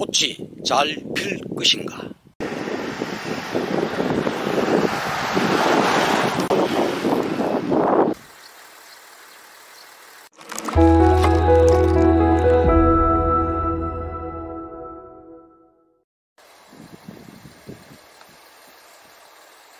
꽃이 잘 필 것인가?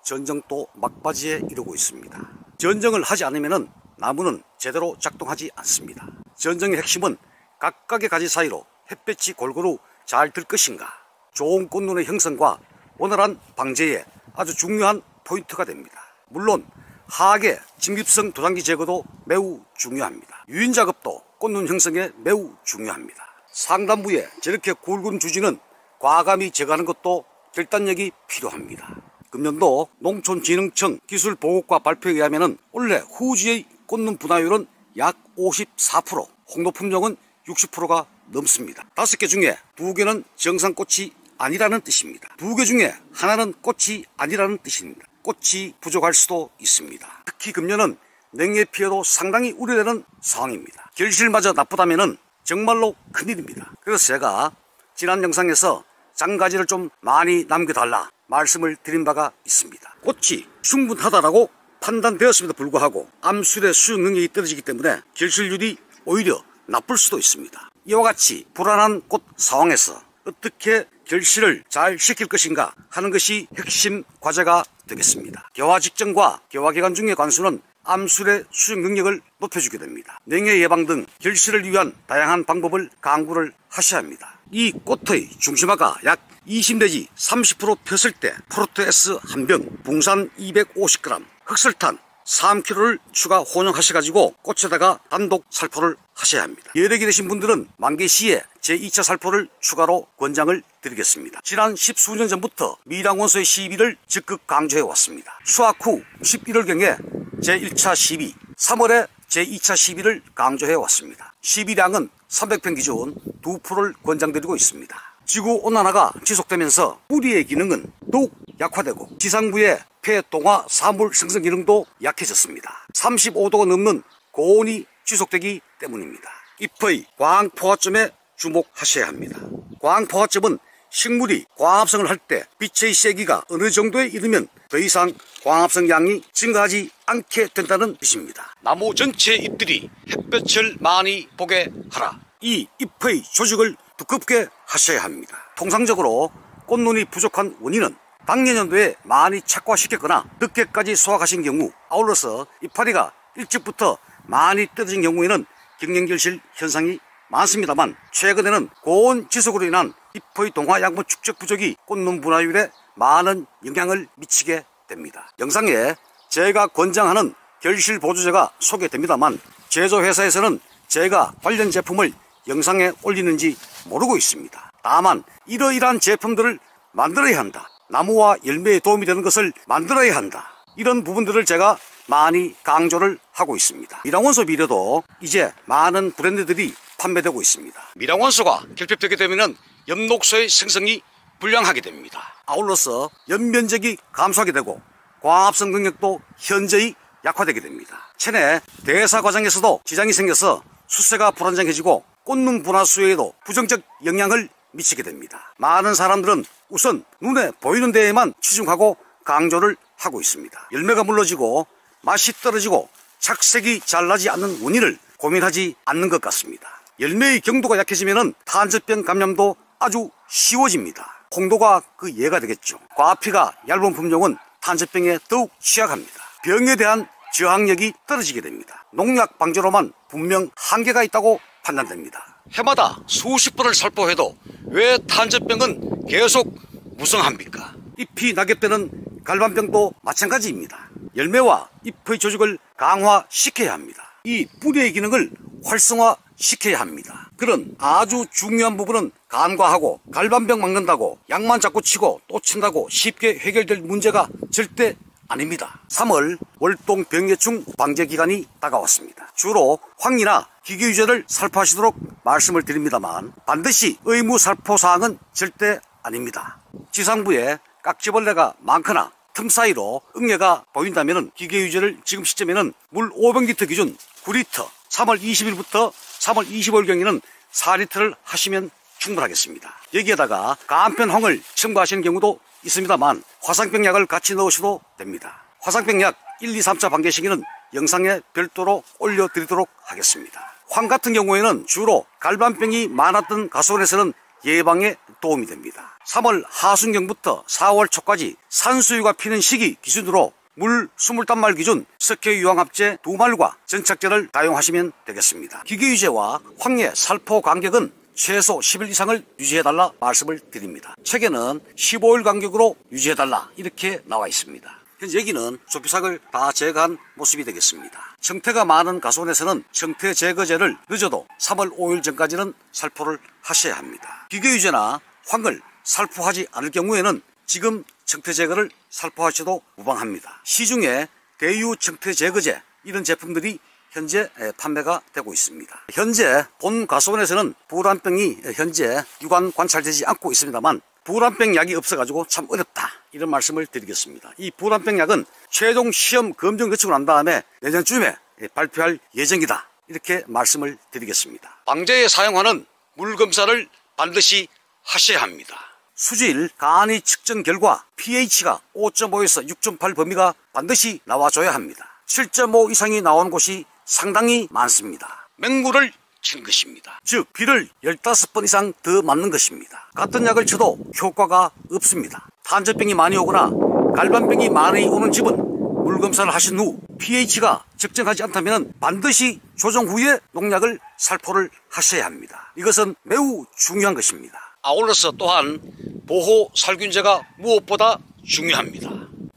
전정도 막바지에 이르고 있습니다. 전정을 하지 않으면 나무는 제대로 작동하지 않습니다. 전정의 핵심은 각각의 가지 사이로 햇볕이 골고루 잘 들 것인가, 좋은 꽃눈의 형성과 원활한 방제에 아주 중요한 포인트가 됩니다. 물론 하악의 진립성 도장기 제거도 매우 중요합니다. 유인 작업도 꽃눈 형성에 매우 중요합니다. 상단부에 저렇게 굵은 주지는 과감히 제거하는 것도 결단력이 필요합니다. 금년도 농촌진흥청 기술보고과 발표에 의하면 올해 후지의 꽃눈 분화율은 약 54%, 홍도 품종은 60%가 넘습니다. 5개 중에 2개는 정상꽃이 아니라는 뜻입니다. 2개 중에 하나는 꽃이 아니라는 뜻입니다. 꽃이 부족할 수도 있습니다. 특히 금년은 냉해 피해도 상당히 우려되는 상황입니다. 결실마저 나쁘다면 정말로 큰일입니다. 그래서 제가 지난 영상에서 장가지를 좀 많이 남겨달라 말씀을 드린 바가 있습니다. 꽃이 충분하다라고 판단되었음에도 불구하고 암술의 수용 능력이 떨어지기 때문에 결실률이 오히려 나쁠 수도 있습니다. 이와 같이 불안한 꽃 상황에서 어떻게 결실을 잘 시킬 것인가 하는 것이 핵심 과제가 되겠습니다. 개화 직전과 개화 기간 중의 관수는 암술의 수용 능력을 높여주게 됩니다. 냉해 예방 등 결실을 위한 다양한 방법을 강구를 하셔야 합니다. 이 꽃의 중심화가 약 20 내지 30% 폈을 때 프로토에스 1병, 붕산 250g, 흑설탄 3kg를 추가 혼용하셔가지고 꽃에다가 단독 살포를 하셔야 합니다. 여력이 되신 분들은 만개 시에 제2차 살포를 추가로 권장을 드리겠습니다. 지난 10수년 전부터 미량원소의 시비를 적극 강조해 왔습니다. 수확 후 11월경에 제1차 시비, 3월에 제2차 시비를 강조해 왔습니다. 시비량은 300평 기준 2%를 권장드리고 있습니다. 지구온난화가 지속되면서 뿌리의 기능은 더욱 약화되고 지상부의 폐동화 사물 생성 기능도 약해졌습니다. 35도가 넘는 고온이 지속되기 때문입니다. 잎의 광포화점에 주목하셔야 합니다. 광포화점은 식물이 광합성을 할 때 빛의 세기가 어느 정도에 이르면 더 이상 광합성 양이 증가하지 않게 된다는 뜻입니다. 나무 전체의 잎들이 햇볕을 많이 보게 하라. 이 잎의 조직을 두껍게 하셔야 합니다. 통상적으로 꽃눈이 부족한 원인은 당년연도에 많이 착화시켰거나 늦게까지 수확하신 경우, 아울러서 이파리가 일찍부터 많이 떨어진 경우에는 경련결실 현상이 많습니다만, 최근에는 고온 지속으로 인한 잎의 동화 양분 축적 부족이 꽃눈 분화율에 많은 영향을 미치게 됩니다. 영상에 제가 권장하는 결실 보조제가 소개됩니다만, 제조회사에서는 제가 관련 제품을 영상에 올리는지 모르고 있습니다. 다만 이러이러한 제품들을 만들어야 한다, 나무와 열매에 도움이 되는 것을 만들어야 한다, 이런 부분들을 제가 많이 강조를 하고 있습니다. 미량원소 비료도 이제 많은 브랜드들이 판매되고 있습니다. 미량원소가 결핍되게 되면 엽록소의 생성이 불량하게 됩니다. 아울러서 엽면적이 감소하게 되고 광합성 능력도 현저히 약화되게 됩니다. 체내 대사 과정에서도 지장이 생겨서 수세가 불안정해지고 꽃눈 분화 수에도 부정적 영향을 미치게 됩니다. 많은 사람들은 우선 눈에 보이는 데에만 치중하고 강조를 하고 있습니다. 열매가 물러지고 맛이 떨어지고 착색이 잘 나지 않는 원인을 고민하지 않는 것 같습니다. 열매의 경도가 약해지면 탄저병 감염도 아주 쉬워집니다. 홍도가 그 예가 되겠죠. 과피가 얇은 품종은 탄저병에 더욱 취약합니다. 병에 대한 저항력이 떨어지게 됩니다. 농약 방제로만 분명 한계가 있다고 판단됩니다. 해마다 수십 번을 살포해도 왜 탄저병은 계속 무성합니까? 잎이 낙엽되는 갈반병도 마찬가지입니다. 열매와 잎의 조직을 강화시켜야 합니다. 이 뿌리의 기능을 활성화시켜야 합니다. 그런 아주 중요한 부분은 간과하고 갈반병 막는다고 약만 자꾸 치고 또 친다고 쉽게 해결될 문제가 절대 아닙니다. 3월 월동 병해충 방제 기간이 다가왔습니다. 주로 황이나 기계유제를 살포하시도록 말씀을 드립니다만, 반드시 의무 살포 사항은 절대 아닙니다. 지상부에 깍지벌레가 많거나 틈 사이로 응애가 보인다면 기계유제를 지금 시점에는 물 500리터 기준 9리터, 3월 20일부터 3월 25일경에는 4리터를 하시면 충분하겠습니다. 여기에다가 간편홍을 첨가하시는 경우도 있습니다만 화상병 약을 같이 넣으셔도 됩니다. 화상병 약 1, 2, 3차 반개시기는 영상에 별도로 올려드리도록 하겠습니다. 황 같은 경우에는 주로 갈반병이 많았던 가수원에서는 예방에 도움이 됩니다. 3월 하순경부터 4월 초까지 산수유가 피는 시기 기준으로 물 20단말 기준 석회유황합제 2말과 전착제를 다용하시면 되겠습니다. 기계유제와 황의 살포 간격은 최소 10일 이상을 유지해달라 말씀을 드립니다. 책에는 15일 간격으로 유지해달라 이렇게 나와 있습니다. 현재 여기는 조피삭을 다 제거한 모습이 되겠습니다. 청태가 많은 가수원에서는 청태 제거제를 늦어도 3월 5일 전까지는 살포를 하셔야 합니다. 기계유제나 황을 살포하지 않을 경우에는 지금 청태 제거를 살포하셔도 무방합니다. 시중에 대유 청태 제거제 이런 제품들이 현재 판매가 되고 있습니다. 현재 본 가수원에서는 부란병이 현재 유관 관찰되지 않고 있습니다만 부란병 약이 없어가지고 참 어렵다 이런 말씀을 드리겠습니다. 이 부란병 약은 최종 시험 검증 거치고 난 다음에 내년쯤에 발표할 예정이다 이렇게 말씀을 드리겠습니다. 방제에 사용하는 물 검사를 반드시 하셔야 합니다. 수질 간이 측정 결과 pH가 5.5에서 6.8 범위가 반드시 나와줘야 합니다. 7.5 이상이 나오는 곳이 상당히 많습니다. 맹물을 치는 것입니다. 즉 비를 15번 이상 더 맞는 것입니다. 같은 약을 쳐도 효과가 없습니다. 탄저병이 많이 오거나 갈반병이 많이 오는 집은 물검사를 하신 후 pH가 적정하지 않다면 반드시 조정 후에 농약을 살포를 하셔야 합니다. 이것은 매우 중요한 것입니다. 아울러서 또한 보호 살균제가 무엇보다 중요합니다.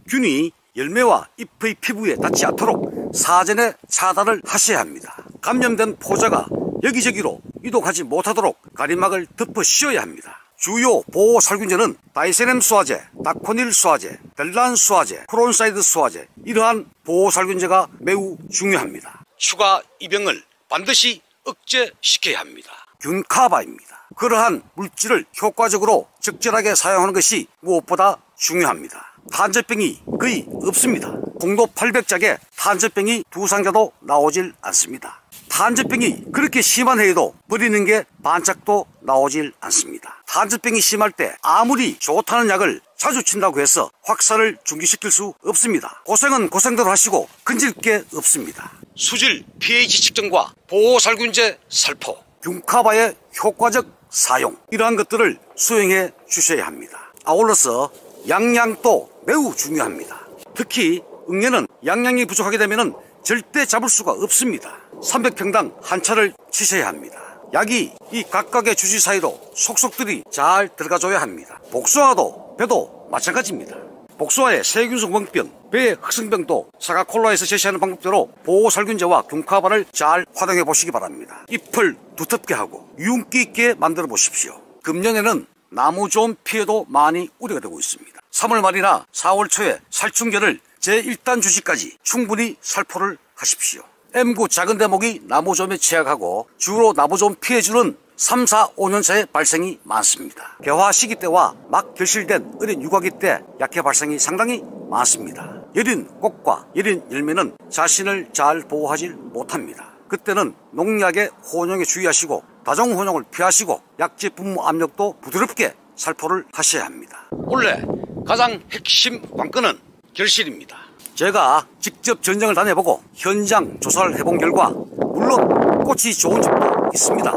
균이 열매와 잎의 피부에 닿지 않도록 사전에 차단을 하셔야 합니다. 감염된 포자가 여기저기로 이동하지 못하도록 가림막을 덮어 씌워야 합니다. 주요 보호 살균제는 다이세넴 수화제, 다코닐 수화제, 델란 수화제, 크론사이드 수화제 이러한 보호 살균제가 매우 중요합니다. 추가 입영을 반드시 억제시켜야 합니다. 균카바입니다. 그러한 물질을 효과적으로 적절하게 사용하는 것이 무엇보다 중요합니다. 탄저병이 거의 없습니다. 공도 800짝에 탄저병이 두 상자도 나오질 않습니다. 탄저병이 그렇게 심한 해에도 버리는 게 반짝도 나오질 않습니다. 탄저병이 심할 때 아무리 좋다는 약을 자주 친다고 해서 확산을 중지시킬 수 없습니다. 고생은 고생대로 하시고 건질 게 없습니다. 수질 pH 측정과 보호살균제 살포, 균카바의 효과적 사용 이러한 것들을 수행해 주셔야 합니다. 아울러서 양양도 매우 중요합니다. 특히 응애는 양양이 부족하게 되면 절대 잡을 수가 없습니다. 300평당 한 차를 치셔야 합니다. 약이 이 각각의 주지 사이로 속속들이 잘 들어가줘야 합니다. 복숭아도 배도 마찬가지입니다. 복숭아의 세균성병, 배의 흑성병도 사과콜라에서 제시하는 방법대로 보호살균제와 균카바를 잘 활용해 보시기 바랍니다. 잎을 두텁게 하고 윤기 있게 만들어 보십시오. 금년에는 나무 좀 피해도 많이 우려가 되고 있습니다. 3월 말이나 4월 초에 살충제를 제1단 주시까지 충분히 살포를 하십시오. M구 작은 대목이 나무좀에 취약하고 주로 나무좀 피해주는 3, 4, 5년차의 발생이 많습니다. 개화 시기 때와 막 결실된 어린 유과기 때 약해 발생이 상당히 많습니다. 여린 꽃과 여린 열매는 자신을 잘 보호하지 못합니다. 그때는 농약의 혼용에 주의하시고 다종혼용을 피하시고 약제 분무 압력도 부드럽게 살포를 하셔야 합니다. 원래 가장 핵심 관건은 결실입니다. 제가 직접 전장을 다녀보고 현장 조사를 해본 결과 물론 꽃이 좋은 집도 있습니다.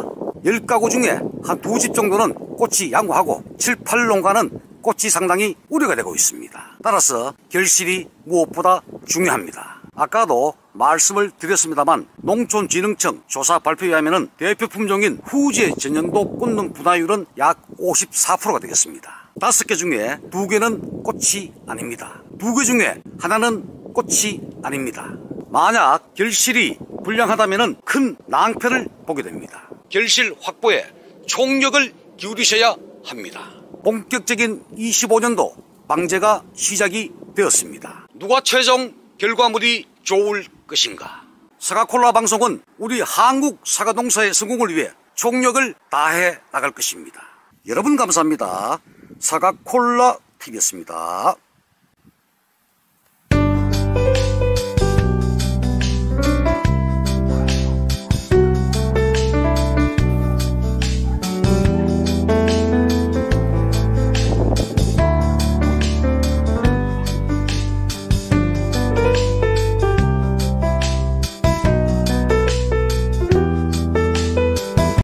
10가구 중에 한 2집 정도는 꽃이 양호하고 7, 8농가는 꽃이 상당히 우려가 되고 있습니다. 따라서 결실이 무엇보다 중요합니다. 아까도 말씀을 드렸습니다만 농촌진흥청 조사 발표에 의하면 대표 품종인 후지의 전년도 꽃능 분화율은 약 54%가 되겠습니다. 5개 중에 2개는 꽃이 아닙니다. 2개 중에 하나는 꽃이 아닙니다. 만약 결실이 불량하다면 큰 낭패를 보게 됩니다. 결실 확보에 총력을 기울이셔야 합니다. 본격적인 25년도 방제가 시작이 되었습니다. 누가 최종 결과물이 좋을 것인가? 사과콜라 방송은 우리 한국 사과농사의 성공을 위해 총력을 다해 나갈 것입니다. 여러분 감사합니다. 사과콜라 TV였습니다.